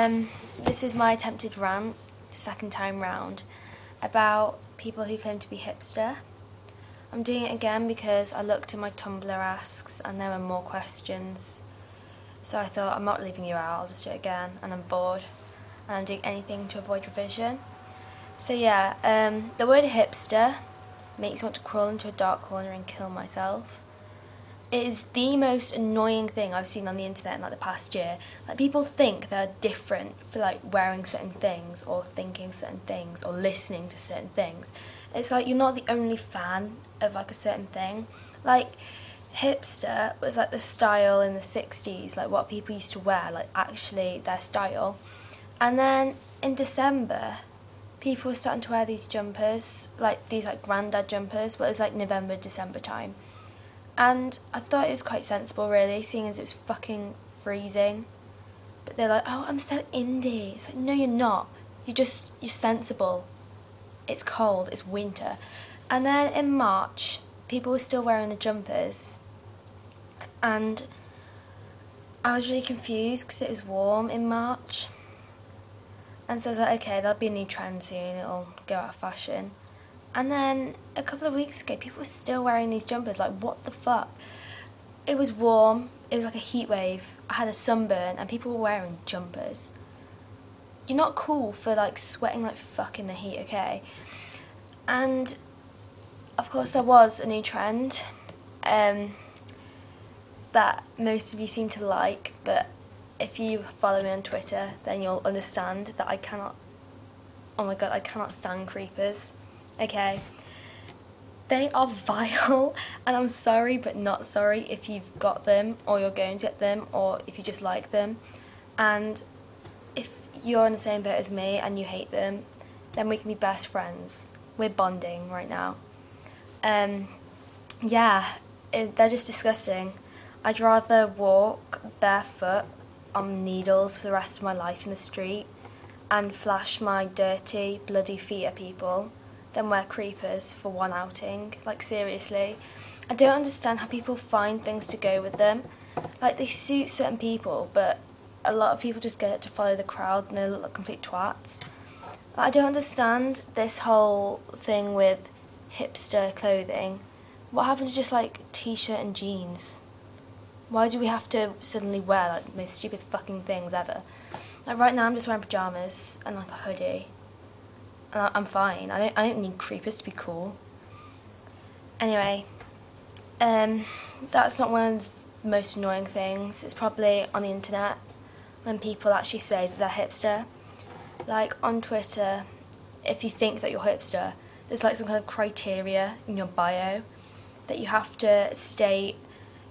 This is my attempted rant, the second time round, about people who claim to be hipster. I'm doing it again because I looked at my Tumblr asks and there were more questions. So I thought, I'm not leaving you out, I'll just do it again, and I'm bored. And I'm doing anything to avoid revision. So yeah, the word hipster makes me want to crawl into a dark corner and kill myself. It is the most annoying thing I've seen on the internet in like the past year. Like, people think they're different for like wearing certain things or thinking certain things or listening to certain things. It's like you're not the only fan of like a certain thing. Like, hipster was like the style in the 60s, like what people used to wear, like actually their style. And then in December, people were starting to wear these jumpers, like these like granddad jumpers, but it was like November, December time. And I thought it was quite sensible, really, seeing as it was fucking freezing. But they're like, oh, I'm so indie. It's like, no, you're not. You're sensible. It's cold, it's winter. And then in March, people were still wearing the jumpers. And I was really confused because it was warm in March. And so I was like, okay, there'll be a new trend soon, it'll go out of fashion. And then a couple of weeks ago, people were still wearing these jumpers. Like, what the fuck? It was warm. It was like a heat wave. I had a sunburn, and people were wearing jumpers. You're not cool for like sweating like fuck in the heat, okay? And of course, there was a new trend that most of you seem to like. But if you follow me on Twitter, then you'll understand that I cannot. Oh my god, I cannot stand creepers. Okay, they are vile, and I'm sorry but not sorry if you've got them or you're going to get them or if you just like them. And if you're in the same boat as me and you hate them, then we can be best friends. We're bonding right now. Yeah, they're just disgusting. I'd rather walk barefoot on needles for the rest of my life in the street and flash my dirty, bloody feet at people than wear creepers for one outing. Like, seriously. I don't understand how people find things to go with them. Like, they suit certain people, but a lot of people just get it to follow the crowd and they look like complete twats. I don't understand this whole thing with hipster clothing. What happened to just like t-shirt and jeans? Why do we have to suddenly wear like the most stupid fucking things ever? Like, right now I'm just wearing pyjamas and like a hoodie. And I'm fine. I don't need creepers to be cool. Anyway, that's not one of the most annoying things. It's probably on the internet when people actually say that they're hipster. Like, on Twitter, if you think that you're hipster, there's like some kind of criteria in your bio that you have to state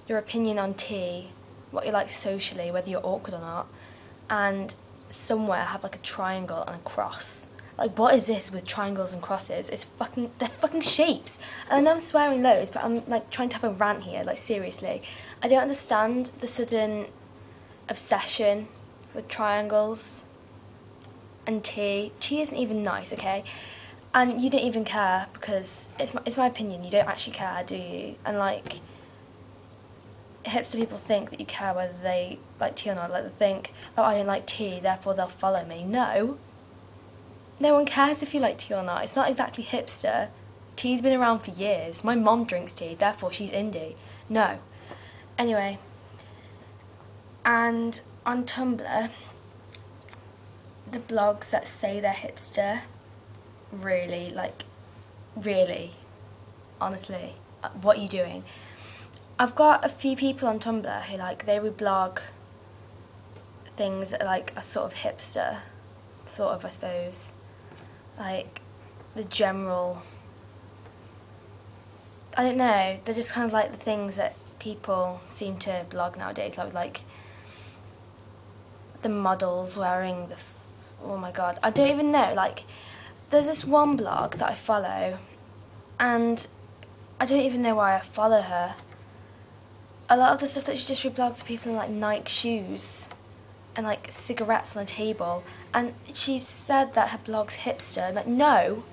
your opinion on tea, what you like socially, whether you're awkward or not, and somewhere have like a triangle and a cross. Like, what is this with triangles and crosses? They're fucking shapes. And I know I'm swearing loads, but I'm like trying to have a rant here, like, seriously. I don't understand the sudden obsession with triangles and tea. Tea isn't even nice, okay? And you don't even care because it's my opinion. You don't actually care, do you? And like, hipster people think that you care whether they like tea or not. Like, they think, oh, I don't like tea, therefore they'll follow me. No. No one cares if you like tea or not. It's not exactly hipster. Tea's been around for years. My mom drinks tea, therefore she's indie. No. Anyway. And on Tumblr, the blogs that say they're hipster, really, honestly, what are you doing? I've got a few people on Tumblr who, like, they reblog things that, like, are sort of hipster, sort of, I suppose. Like, the general, I don't know, they're just kind of like the things that people seem to blog nowadays, like the models wearing oh my god, I don't even know, like, there's this one blog that I follow, and I don't even know why I follow her. A lot of the stuff that she just reblogs are people in, like, Nike shoes and like cigarettes on a table, and she's said that her blog's hipster. I'm like, no,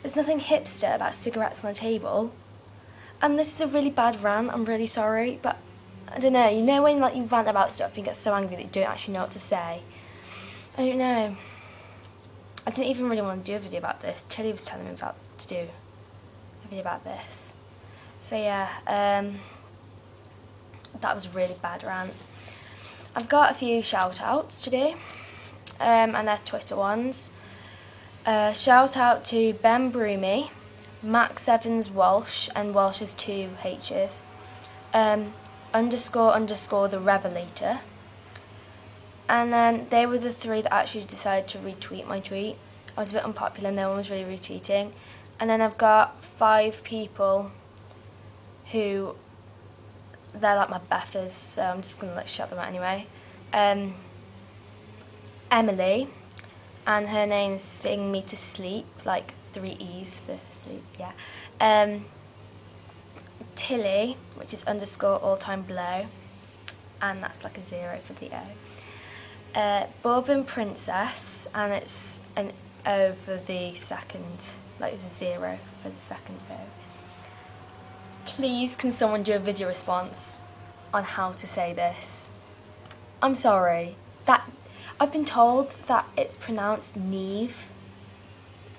there's nothing hipster about cigarettes on a table. And this is a really bad rant, I'm really sorry, but I don't know, you know when like you rant about stuff and you get so angry that you don't actually know what to say. I don't know. I didn't even really want to do a video about this. Tilly was telling me to do a video about this. So yeah, that was a really bad rant. I've got a few shout outs to do, and they're Twitter ones. Shout out to Ben Broomy, Max Evans Walsh, and Walsh has 2 H's, __ the Revelator. And then they were the 3 that actually decided to retweet my tweet. I was a bit unpopular, no one was really retweeting. And then I've got 5 people who, they're like my beffers, so I'm just going to like shout them out anyway. Emily, and her name's Sing Me to Sleep, like 3 E's for sleep, yeah. Tilly, which is _ all time blow, and that's like a 0 for the O. Bourbon Princess, and it's an O for the second, like it's a 0 for the second O. Please, can someone do a video response on how to say this? I'm sorry. I've been told that it's pronounced niamh,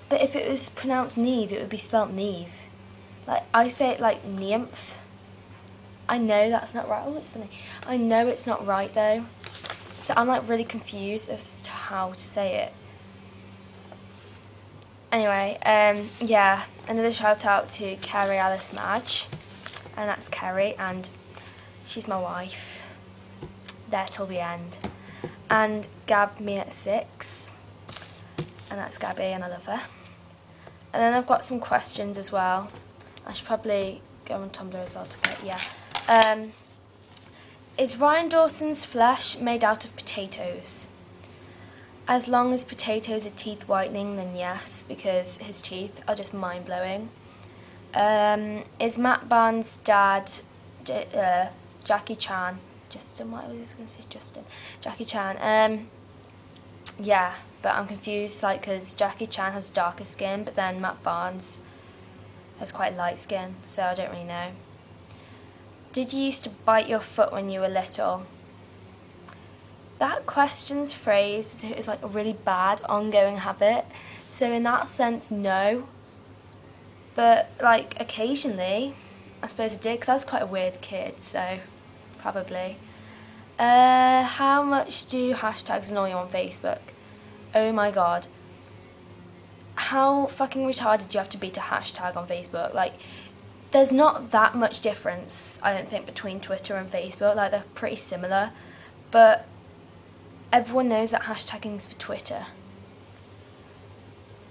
but if it was pronounced niamh, it would be spelt niamh. Like, I say it like niamh. I know that's not right. Oh, it's sunny. I know it's not right though. So I'm like really confused as to how to say it. Anyway, yeah, another shout out to Kerry Alice Madge, and that's Kerry, and she's my wife. There till the end. And Gab Me at 6, and that's Gabby, and I love her. And then I've got some questions as well. I should probably go on Tumblr as well to get, yeah. Is Ryan Dawson's flesh made out of potatoes? As long as potatoes are teeth whitening, then yes, because his teeth are just mind-blowing. Is Matt Barnes' dad Jackie Chan? Justin, what was I going to say? Justin. Jackie Chan. Yeah, but I'm confused, like, because Jackie Chan has darker skin, but then Matt Barnes has quite light skin, so I don't really know. Did you used to bite your foot when you were little? That question's phrased as if it was like a really bad ongoing habit, so in that sense, no. But, like, occasionally, I suppose I did, because I was quite a weird kid, so probably. How much do hashtags annoy you on Facebook? Oh my god. How fucking retarded do you have to be to hashtag on Facebook? Like, there's not that much difference, I don't think, between Twitter and Facebook. Like, they're pretty similar. But everyone knows that hashtagging is for Twitter.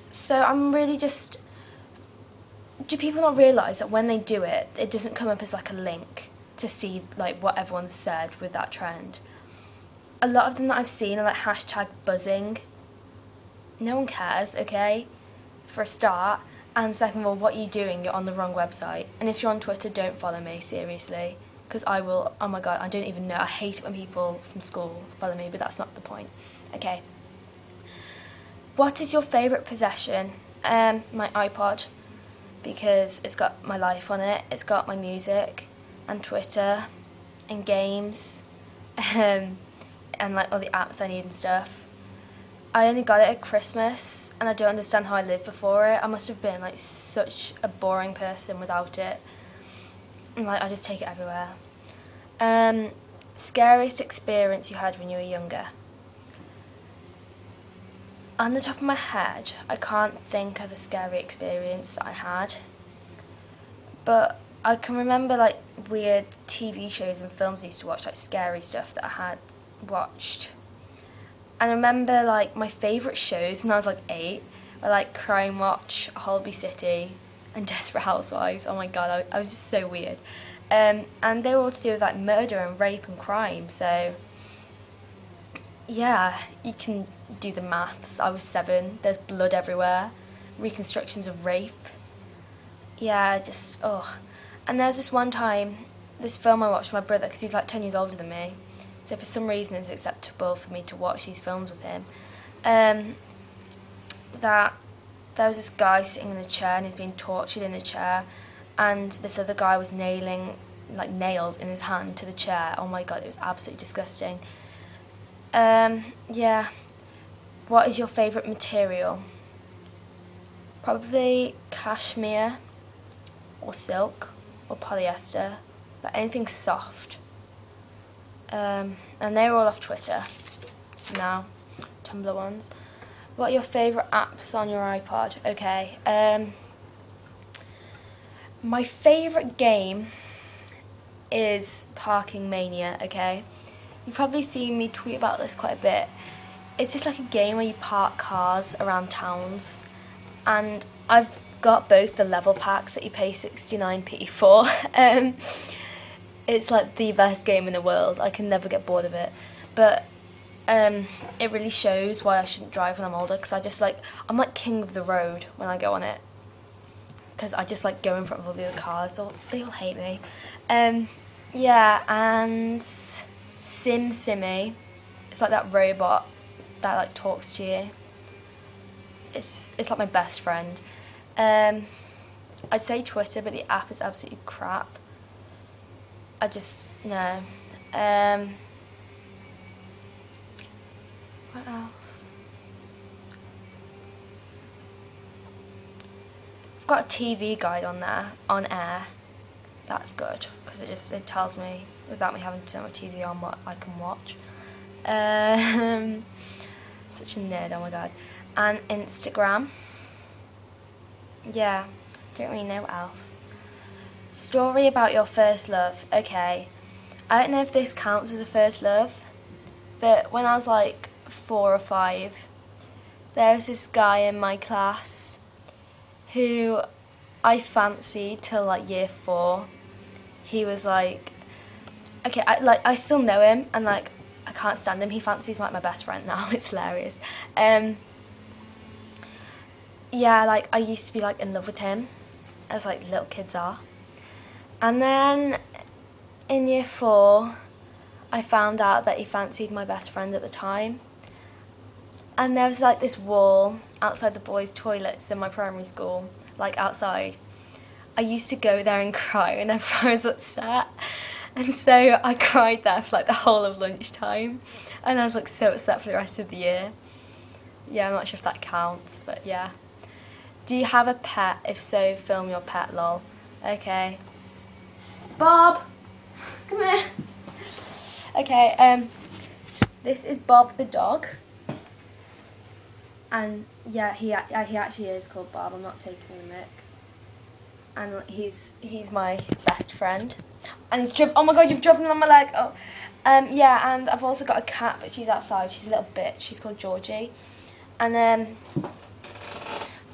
So I'm really just... Do people not realise that when they do it, it doesn't come up as like a link to see like what everyone said with that trend? A lot of them that I've seen are like hashtag buzzing. No one cares, okay? For a start. And second of all, what are you doing? You're on the wrong website. And if you're on Twitter, don't follow me, seriously. Because I will, oh my god, I don't even know. I hate it when people from school follow me, but that's not the point. Okay. What is your favourite possession? My iPod. Because it's got my life on it. It's got my music and Twitter and games and like all the apps I need and stuff. I only got it at Christmas and I don't understand how I lived before it. I must have been like such a boring person without it. And like I just take it everywhere. Scariest experience you had when you were younger? On the top of my head, I can't think of a scary experience that I had. But I can remember like weird TV shows and films I used to watch, like scary stuff that I had watched. And I remember like my favourite shows when I was like 8 were like Crime Watch, Holby City and Desperate Housewives. Oh my god, I was just so weird. And they were all to do with like murder and rape and crime, so yeah, you can do the maths. I was 7, there's blood everywhere, reconstructions of rape. Yeah, just, oh. And there was this one time, this film I watched with my brother, because he's like 10 years older than me, so for some reason it's acceptable for me to watch these films with him, that there was this guy sitting in a chair and he's being tortured in a chair, and this other guy was nailing like nails in his hand to the chair. Oh my god, it was absolutely disgusting. Yeah, What is your favourite material? Probably cashmere or silk or polyester, but anything soft. And they were all off Twitter, so now Tumblr ones. What are your favourite apps on your iPod? Okay, my favourite game is Parking Mania, okay? You've probably seen me tweet about this quite a bit. It's just like a game where you park cars around towns, and I've got both the level packs that you pay 69p for. It's like the best game in the world. I can never get bored of it. But it really shows why I shouldn't drive when I'm older, because I'm like king of the road when I go on it. Because I just like go in front of all the other cars, so they all hate me. Yeah, and Simmy. It's like that robot that like talks to you. It's like my best friend. I'd say Twitter, but the app is absolutely crap. I just, no. What else? I've got a TV guide on there, on air. That's good, because it tells me, without me having to turn my TV on, what I can watch. Such a nerd, oh my god. And Instagram. Yeah, don't really know what else. Story about your first love. Okay, I don't know if this counts as a first love, but when I was like 4 or 5, there was this guy in my class who I fancied till like year 4. He was like, okay, I still know him, and like I can't stand him. He fancies like my best friend now. It's hilarious. Yeah, like I used to be like in love with him, as like little kids are. And then in year 4, I found out that he fancied my best friend at the time. And there was like this wall outside the boys' toilets in my primary school, like outside. I used to go there and cry whenever I was upset. And so I cried there for like the whole of lunchtime. And I was like so upset for the rest of the year. Yeah, I'm not sure if that counts, but yeah. Do you have a pet? If so, film your pet, lol. Okay. Bob! Come here. Okay, this is Bob the dog. And yeah, he actually is called Bob. I'm not taking the mick. And he's my best friend. And he's oh my god, you've dropped him on my leg. Oh, yeah. And I've also got a cat, but she's outside. She's a little bitch. She's called Georgie. And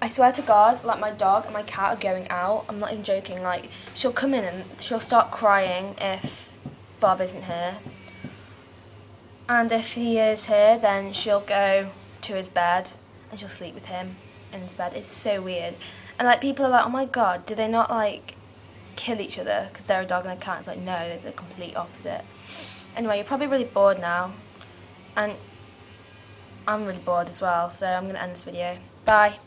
I swear to God, like my dog and my cat are going out. I'm not even joking. Like she'll come in and she'll start crying if Bob isn't here. And if he is here, then she'll go to his bed and she'll sleep with him in his bed. It's so weird. And like people are like, oh my god, do they not like kill each other because they're a dog and a cat? It's like, no, they're the complete opposite. Anyway, you're probably really bored now, and I'm really bored as well, so I'm going to end this video. Bye.